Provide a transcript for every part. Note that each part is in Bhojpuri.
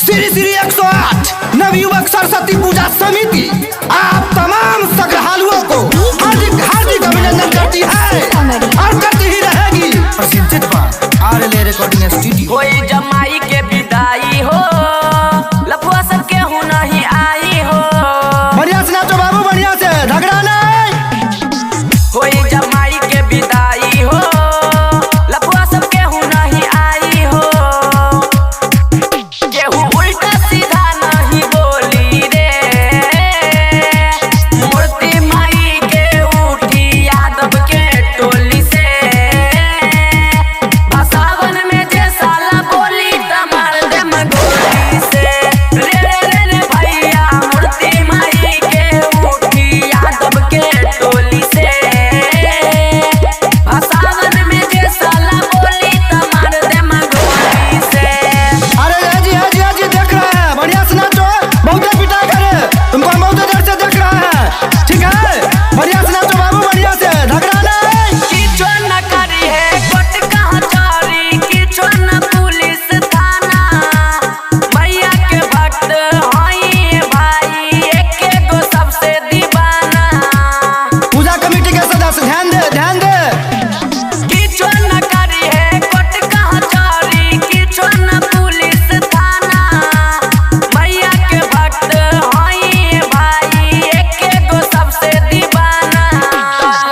श्री श्री 108 नवयुवक सरस्वती पूजा समिति आप तमाम श्रद्धालुओं को हार्दिक हार्दिक अभिनंदन करती है और करती ही रहेगी। Presented by RLA recording studio. कोई जमाई के विदाई हो, लफुआ सब के हूँ नहीं आई हो। बढ़िया से नाचो बाबू, बढ़िया से, झगड़ा नहीं। कोई जमाई के विदाई हो, लफुआ सब के हूँ नहीं आई हो। केहू उल्टा सीधा नहीं बोली रे, मूर्ति माई के उठी यादव के टोली से। भसावन में जे साला बोली तमार दे मगोली से। रे रे रे रे भैया मूर्ति माई के उठी यादव के टोली से। भसावन में जे साला बोली तमार दे मगोली से। अरे जी देख रहे हैं, बढ़िया से नाचो, बहुत पिटा करे, तुमको हम बहुत देर से देख रहे हैं, ठीक है। बढ़िया से नाचो बाबू, बढ़िया से, झगड़ा नहीं। किछो न करी है कोर्ट कचहरी, किछो न पुलिस थाना। भैया के भक्त हई भाई, एके गो सबसे दीवाना। पूजा कमेटी के सदस्य ध्यान दे, ध्यान दे। किछो न करी है कोर्ट कचहरी, किछो न पुलिस थाना। भैया के भक्त हई भाई, एके गो सबसे दीवाना।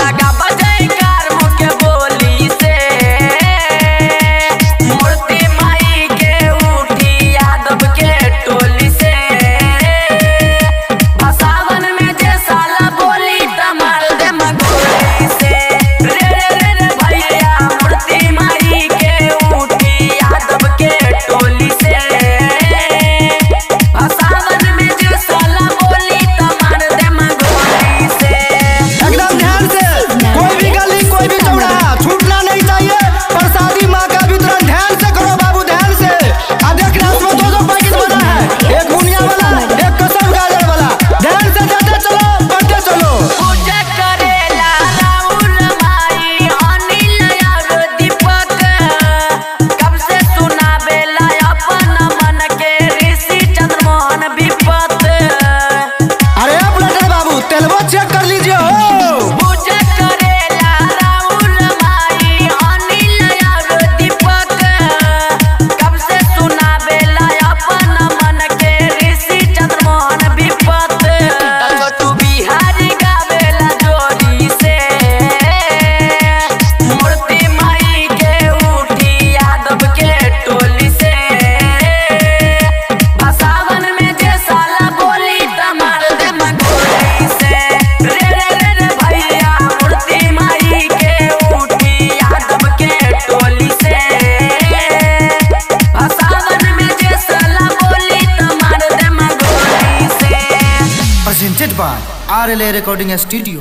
लगा बजाई कार मुँह के बोली से। मूर्ति माई के उठी यादव के टोली से। भसावन में जे साला बोली तमार दे मगोली से। रे रे रे रे भैया मूर्ति माई के उठी यादव के टोली से। भसावन में जे साला बोली तमार दे मगोली से। एकदम ध्यान से, कोई भी गली कोई भी चौराहा छूटना नहीं चाहिए। प्रसादी माँ का वितरण ध्यान से करो बाबू, ध्यान से। देख रहे उसमें दो पैकेट बना है, एक बुनिया वाला, एक कसम गाजर वाला। ध्यान से जाते चलो, बढ़ते चलो। पूजा करेला राहुल माई, अनिल और दीपक। कब से सुनावेला अपन मन के ऋषि चंद्रमोहन विपत। अरे पलटे बाबू, तेलवा चेक कर लीजिए हो। पूजा करेला राहुल माई, अनिल और दीपक। कब से सुनावेला अपन मन के ऋषि चंद्रमोहन विपत। छोटू बिहारी गावेला जोड़ी से। मूर्ति माई के उठी यादव के टोली से। भसावन में जे साला बोली तमार दे मगोली से। रे रे रे रे भैया मूर्ति माई के उठी यादव के टोली से। भसावन में जे साला बोली तमार दे मगोली से। Presented by RLA recording studio.